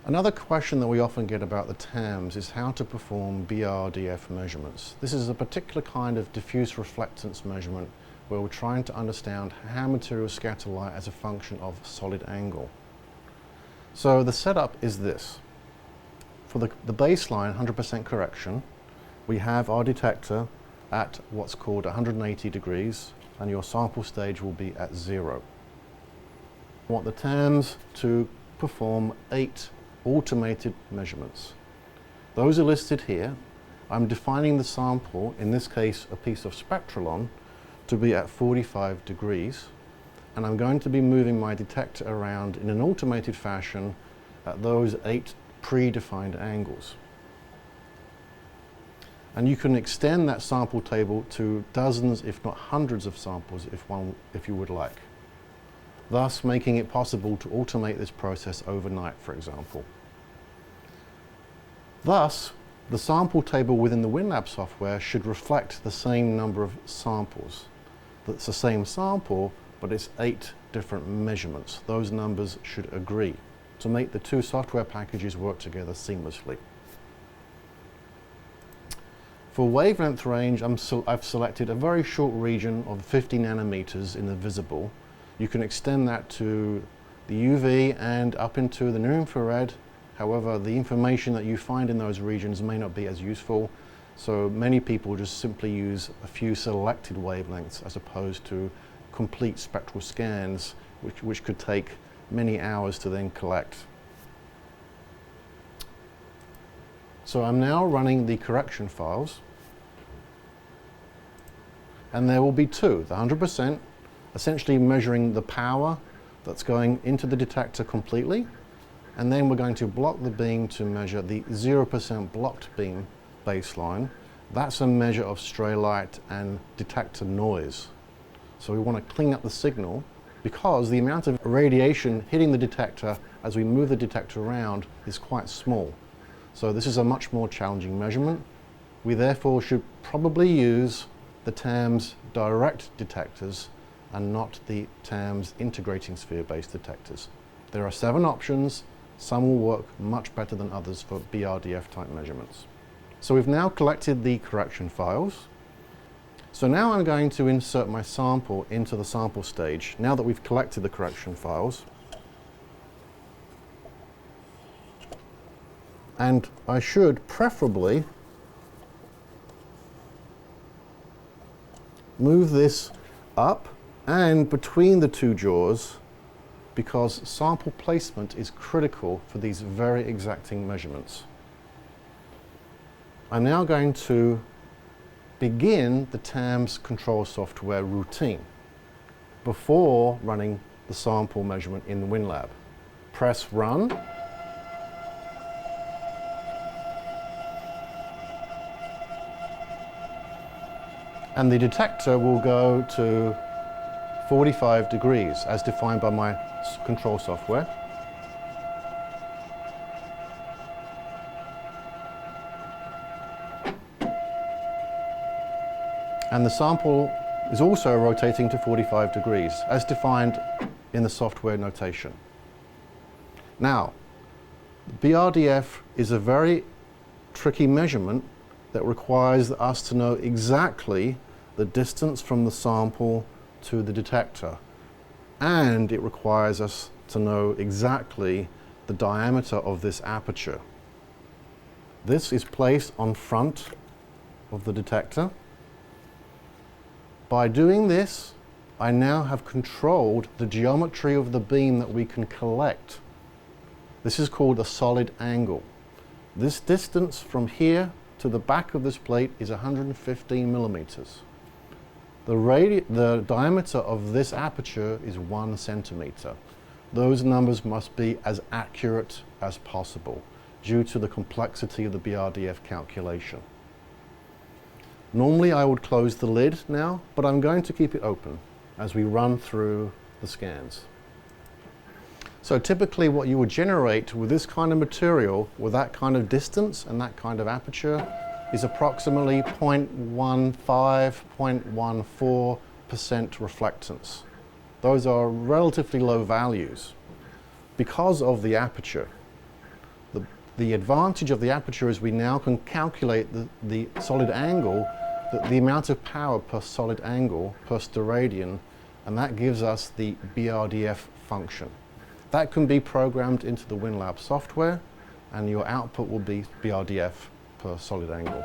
Another question that we often get about the Tams is how to perform BRDF measurements. This is a particular kind of diffuse reflectance measurement where we're trying to understand how materials scatter light as a function of solid angle. So the setup is this. For the baseline 100% correction, we have our detector at what's called 180 degrees and your sample stage will be at 0. I want the Tams to perform 8 automated measurements. Those are listed here. I'm defining the sample, in this case a piece of spectralon, to be at 45 degrees, and I'm going to be moving my detector around in an automated fashion at those 8 predefined angles. And you can extend that sample table to dozens, if not hundreds of samples if you would like, thus making it possible to automate this process overnight, for example. Thus, the sample table within the WinLab software should reflect the same number of samples. That's the same sample, but it's 8 different measurements. Those numbers should agree to make the two software packages work together seamlessly. For wavelength range, I've selected a very short region of 50 nanometers in the visible. You can extend that to the UV and up into the near infrared. However, the information that you find in those regions may not be as useful, so many people just simply use a few selected wavelengths as opposed to complete spectral scans, which could take many hours to then collect. So I'm now running the correction files, and there will be two, the 100%, essentially measuring the power that's going into the detector completely, and then we're going to block the beam to measure the 0% blocked beam baseline. That's a measure of stray light and detector noise. So we want to clean up the signal because the amount of radiation hitting the detector as we move the detector around is quite small. So this is a much more challenging measurement. We therefore should probably use the Tams direct detectors and not the Tams integrating sphere-based detectors. There are 7 options. Some will work much better than others for BRDF type measurements. So we've now collected the correction files. So now I'm going to insert my sample into the sample stage, now that we've collected the correction files. And I should preferably move this up and between the two jaws, because sample placement is critical for these very exacting measurements. I'm now going to begin the Tams control software routine before running the sample measurement in the WinLab. Press run. And the detector will go to 45 degrees as defined by my control software. And the sample is also rotating to 45 degrees as defined in the software notation. Now, BRDF is a very tricky measurement that requires us to know exactly the distance from the sample to the detector, and it requires us to know exactly the diameter of this aperture. This is placed on front of the detector. By doing this, I now have controlled the geometry of the beam that we can collect. This is called a solid angle. This distance from here to the back of this plate is 115 millimeters. The diameter of this aperture is 1 centimeter. Those numbers must be as accurate as possible due to the complexity of the BRDF calculation. Normally I would close the lid now, but I'm going to keep it open as we run through the scans. So typically what you would generate with this kind of material, with that kind of distance and that kind of aperture, is approximately 0.15, 0.14% reflectance. Those are relatively low values because of the aperture. The advantage of the aperture is we now can calculate the solid angle, the amount of power per solid angle per steradian, and that gives us the BRDF function. That can be programmed into the WinLab software, and your output will be BRDF per solid angle.